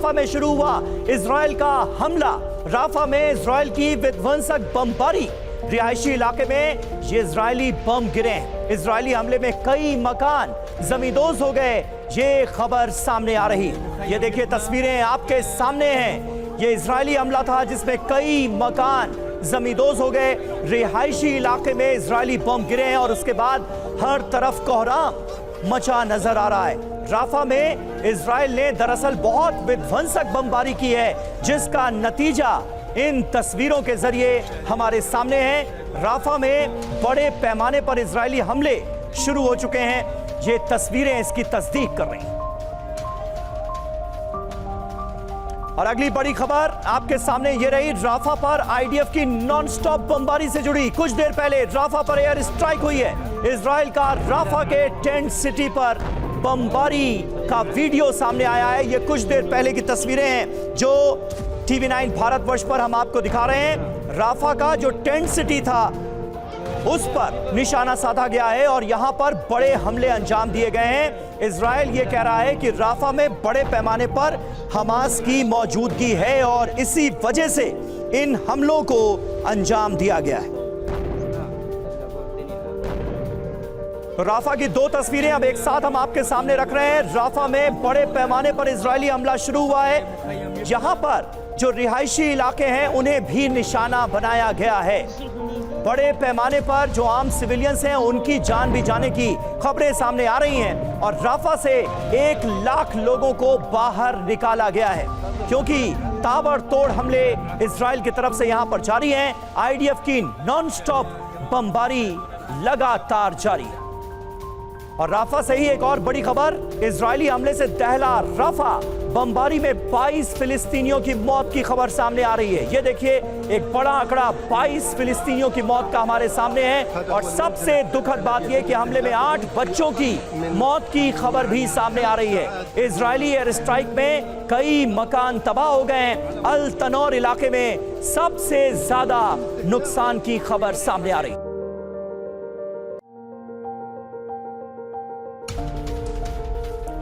Rafa में शुरू हुआ इजराइल का हमला। राफा में इजराइल की विध्वंसक बमबारी। रिहायशी इलाके में ये इजरायली बम गिरे। इजरायली हमले में कई मकान जमींदोज हो गए, ये खबर सामने आ रही। ये देखिए तस्वीरें आपके सामने हैं। ये इजरायली हमला था जिसमें कई मकान जमींदोज हो गए। रिहायशी इलाके में इजरायली बम गिरे हैं और उसके बाद हर तरफ कोहराम मचा नजर आ रहा है। राफा में इजराइल ने दरअसल बहुत विध्वंसक बमबारी की है, जिसका नतीजा इन तस्वीरों के जरिए हमारे सामने है। राफा में बड़े पैमाने पर इजरायली हमले शुरू हो चुके हैं। ये तस्वीरें इसकी तस्दीक कर रही हैं। और अगली बड़ी खबर आपके सामने ये रही, राफा पर आईडीएफ की नॉनस्टॉप बमबारी से जुड़ी। कुछ देर पहले राफा पर एयर स्ट्राइक हुई है। इजराइल का राफा के टेंट सिटी पर बमबारी का वीडियो सामने आया है। ये कुछ देर पहले की तस्वीरें हैं जो TV9 भारतवर्ष पर हम आपको दिखा रहे हैं। राफा का जो टेंट सिटी था उस पर निशाना साधा गया है और यहां पर बड़े हमले अंजाम दिए गए हैं। इजराइल ये कह रहा है कि राफा में बड़े पैमाने पर हमास की मौजूदगी है और इसी वजह से इन हमलों को अंजाम दिया गया है। तो राफा की दो तस्वीरें अब एक साथ हम आपके सामने रख रहे हैं। राफा में बड़े पैमाने पर इजरायली हमला शुरू हुआ है। यहां पर जो रिहायशी इलाके हैं उन्हें भी निशाना बनाया गया है। बड़े पैमाने पर जो आम सिविलियंस हैं उनकी जान भी जाने की खबरें सामने आ रही हैं और राफा से 1 लाख लोगों को बाहर निकाला गया है, क्योंकि ताबड़तोड़ हमले इजराइल की तरफ से यहां पर जारी हैं। आईडीएफ की नॉनस्टॉप बमबारी लगातार जारी है। और राफा से ही एक और बड़ी खबर, इजरायली हमले से दहला राफा। बमबारी में 22 फिलिस्तीनियों की मौत की खबर सामने आ रही है। ये देखिए एक बड़ा आंकड़ा 22 फिलिस्तीनियों की मौत का हमारे सामने है। और सबसे दुखद बात यह कि हमले में 8 बच्चों की मौत की खबर भी सामने आ रही है। इजरायली एयर स्ट्राइक में कई मकान तबाह हो गए हैं। अल तनौर इलाके में सबसे ज्यादा नुकसान की खबर सामने आ रही है।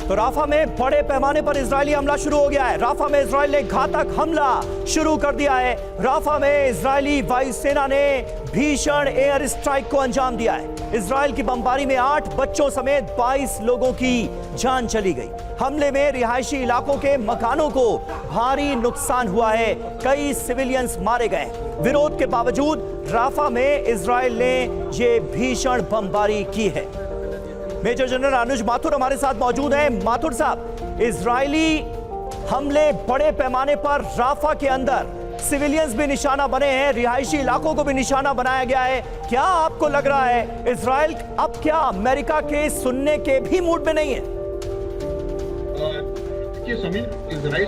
तो राफा में बड़े पैमाने पर इजरायली हमला शुरू हो गया है। राफा में इजराइल ने घातक हमला शुरू कर दिया है। राफा में इजरायली वायुसेना ने भीषण एयर स्ट्राइक को अंजाम दिया है। इजराइल की बमबारी में 8 बच्चों समेत 22 लोगों की जान चली गई। हमले में रिहायशी इलाकों के मकानों को भारी नुकसान हुआ है। कई सिविलियंस मारे गए। विरोध के बावजूद राफा में इजराइल ने यह भीषण बमबारी की है। मेजर जनरल अनुज माथुर हमारे साथ मौजूद हैं। माथुर साहब, इजरायली हमले बड़े पैमाने पर राफा के अंदर सिविलियंस भी निशाना बने हैं, रिहायशी इलाकों को भी निशाना बनाया गया है। क्या आपको लग रहा है इजराइल अब क्या अमेरिका के सुनने के भी मूड में नहीं है? देखिए समीर, इजराइल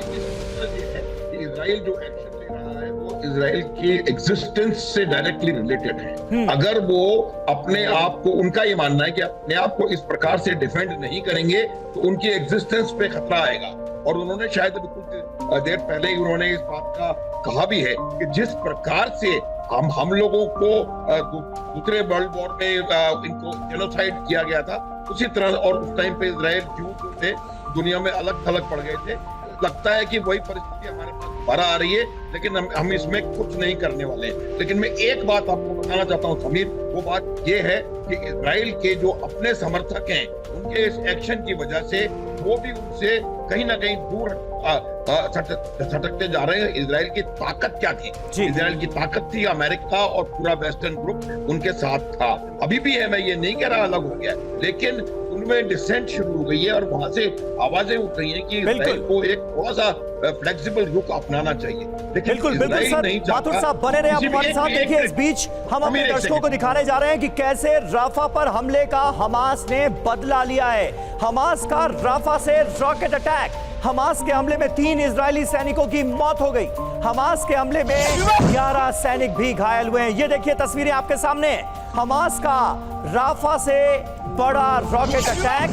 जो एक्शन ले रहा है वो इजराइल की एग्जिस्टेंस से डायरेक्टली रिलेटेड है। अगर वो अपने आप को, उनका ये मानना है कि अपने आप को इस प्रकार से डिफेंड नहीं करेंगे तो उनकी एग्जिस्टेंस पे खतरा आएगा। और उन्होंने शायद कुछ देर पहले ही उन्होंने इस बात का कहा भी है कि जिस प्रकार से हम लोगों को दूसरे वर्ल्ड वॉर में इनको जेनोसाइड किया गया था, उसी तरह, और उस टाइम पे इजराइल जूस थे दुनिया में अलग थलग पड़ गए थे। लगता है कि वही परिस्थिति हमारे पास दोबारा आ रही है, लेकिन हम इसमें कुछ नहीं करने वाले हैं। लेकिन मैं एक बात आपको बताना चाहता हूं समीर, वो बात ये है कि इजराइल के जो अपने समर्थक हैं उनके इस एक्शन की वजह से वो भी उनसे कहीं ना कहीं दूर सटकते जा रहे हैं। इजराइल की ताकत क्या थी? इजराइल की ताकत थी अमेरिका और पूरा वेस्टर्न ग्रुप उनके साथ था। अभी भी है, मैं ये नहीं कह रहा अलग हो गया, लेकिन उनमें डिसेंट शुरू हो गई है और वहां से आवाजें उठ रही हैं कि इजराइल को एक थोड़ा सा फ्लेक्सिबल रुख अपनाना चाहिए। बिल्कुल बिल्कुल सर, माथुर साहब बने रहे आप हमारे साथ। देखिए इस बीच हम अपने दर्शकों को दिखाने जा रहे हैं कि कैसे राफा पर हमले का हमास ने बदला लिया है। हमास का राफा से रॉकेट अटैक। हमास के हमले में 3 इजरायली सैनिकों की मौत हो गई। हमास के हमले में 11 सैनिक भी घायल हुए हैं। ये देखिए तस्वीरें आपके सामने। हमास का राफा से बड़ा रॉकेट अटैक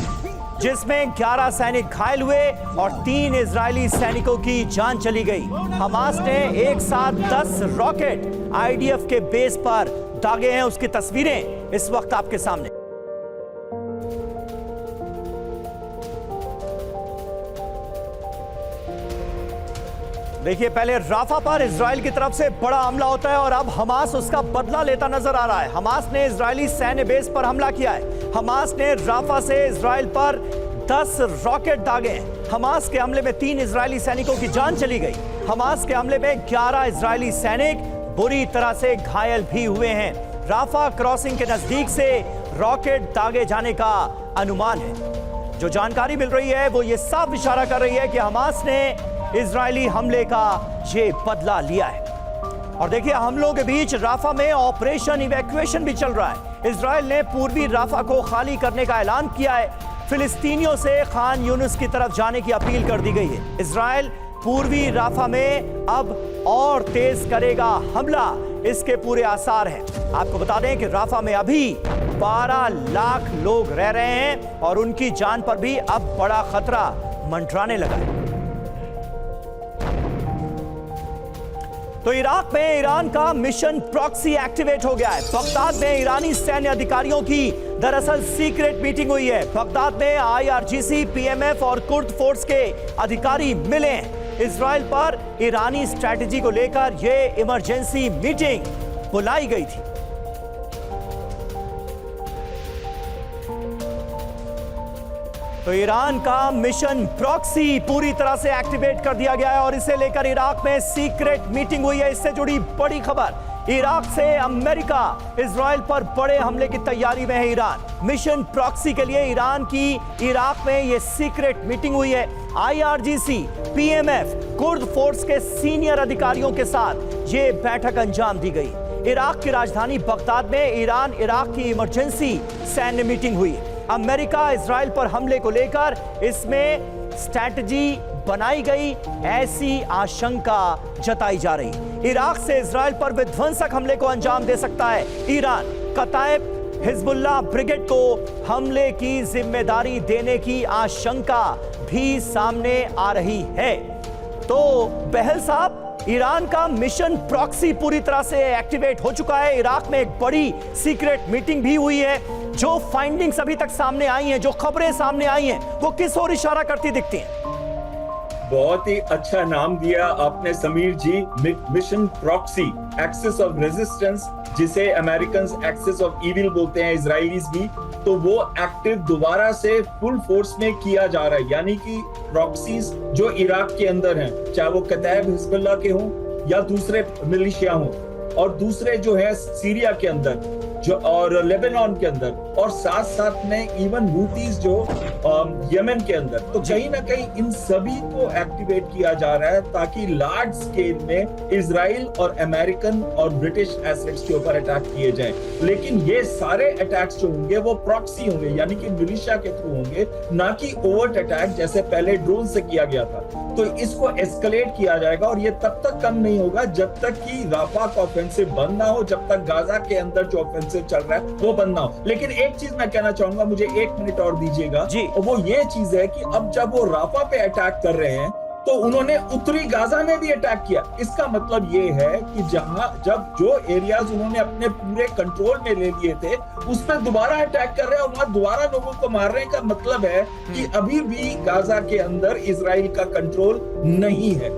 जिसमें 11 सैनिक घायल हुए और 3 इजरायली सैनिकों की जान चली गई। हमास ने एक साथ 10 रॉकेट आईडीएफ के बेस पर दागे हैं। उसकी तस्वीरें इस वक्त आपके सामने। देखिए, पहले राफा पर इजराइल की तरफ से बड़ा हमला होता है और अब हमास उसका बदला लेता नजर आ रहा है। हमास ने इजरायली सैन्य बेस पर हमला किया है। हमास ने राफा से इजराइल पर 10 रॉकेट दागे। हमास के हमले में 3 इजरायली सैनिकों की जान चली गई। हमास के हमले में 11 इजरायली सैनिक बुरी तरह से घायल भी हुए हैं। राफा क्रॉसिंग के नजदीक से रॉकेट दागे जाने का अनुमान है। जो जानकारी मिल रही है वो ये साफ इशारा कर रही है कि हमास ने इजरायली हमले का ये बदला लिया है। और देखिए, हमलों के बीच राफा में ऑपरेशन इवैक्यूएशन भी चल रहा है। इजराइल ने पूर्वी राफा को खाली करने का ऐलान किया है। फिलिस्तीनियों से खान यूनुस की तरफ जाने की अपील कर दी गई है। इजराइल पूर्वी राफा में अब और तेज करेगा हमला, इसके पूरे आसार हैं। आपको बता दें कि राफा में अभी 12 लाख लोग रह रहे हैं और उनकी जान पर भी अब बड़ा खतरा मंडराने लगा है। तो इराक में ईरान का मिशन प्रॉक्सी एक्टिवेट हो गया है। बगदाद में ईरानी सैन्य अधिकारियों की दरअसल सीक्रेट मीटिंग हुई है। बगदाद में IRGC, PMF और कुर्द फोर्स के अधिकारी मिले हैं। इजराइल पर ईरानी स्ट्रैटेजी को लेकर यह इमरजेंसी मीटिंग बुलाई गई थी। तो ईरान का मिशन प्रॉक्सी पूरी तरह से एक्टिवेट कर दिया गया है और इसे लेकर इराक में सीक्रेट मीटिंग हुई है। इससे जुड़ी बड़ी खबर, इराक से अमेरिका इजराइल पर बड़े हमले की तैयारी में है ईरान। मिशन प्रॉक्सी के लिए ईरान की इराक में यह सीक्रेट मीटिंग हुई है। IRGC, PMF, कुर्द फोर्स के सीनियर अधिकारियों के साथ यह बैठक अंजाम दी गई। इराक की राजधानी बगदाद में ईरान इराक की इमरजेंसी सैन्य मीटिंग हुई। अमेरिका इजराइल पर हमले को लेकर इसमें स्ट्रैटेजी बनाई गई, ऐसी आशंका जताई जा रही। इराक से इजराइल पर विध्वंसक हमले को अंजाम दे सकता है ईरान। कताइब हिजबुल्लाह ब्रिगेड को हमले की जिम्मेदारी देने की आशंका भी सामने आ रही है। तो बहल साहब, ईरान का मिशन प्रॉक्सी पूरी तरह से एक्टिवेट हो चुका है। इराक में एक बड़ी सीक्रेट मीटिंग भी हुई है। जो फाइंडिंग्स अभी तक सामने आई हैं, जो खबरें सामने आई हैं, वो किस ओर इशारा करती दिखती हैं? बहुत ही अच्छा नाम दिया आपने Sameer ji, mission proxy, axis of resistance, जिसे अमेरिकन्स एक्सिस ऑफ इविल बोलते हैं, इजरायलीज भी। तो वो एक्टिव दोबारा से फुल फोर्स में किया जा रहा है। यानी कि प्रॉक्सीज जो इराक के अंदर हैं, चाहे वो कताइब हिजबुल्लाह के हों या दूसरे मिलिशिया हों, और दूसरे जो है सीरिया के अंदर जो और लेबनान के अंदर, और साथ साथ में इवन हूतीज जो यमन के अंदर। तो कहीं ना कहीं इन सभी को एक्टिवेट किया जा रहा है ताकि लार्ज स्केल में इजराइल और अमेरिकन और ब्रिटिश एसेट्स के ऊपर अटैक किए जाएं। लेकिन ये सारे अटैक्स जो होंगे वो प्रॉक्सी होंगे, यानी कि मिलिशिया के थ्रू होंगे, ना कि ओवर्ट अटैक जैसे पहले ड्रोन से किया गया था। तो इसको एस्केलेट किया जाएगा और ये तब तक कम नहीं होगा जब तक कि राफा का ऑफेंसिव बंद ना हो, जब तक गाजा के अंदर जो ऑफेंसिव चल रहा है वो बंद ना हो। लेकिन एक चीज मैं कहना चाहूंगा, मुझे 1 मिनट और दीजिएगा, और वो ये चीज है कि अब जब वो राफा पे अटैक कर रहे हैं तो उन्होंने उत्तरी गाजा में भी अटैक किया। इसका मतलब ये है कि जब जो एरियाज उन्होंने अपने पूरे कंट्रोल में ले लिए थे उस पर दोबारा अटैक कर रहे हैं और वहां दोबारा लोगों को मार रहे हैं। का मतलब है कि अभी भी गाजा के अंदर इजराइल का कंट्रोल नहीं है।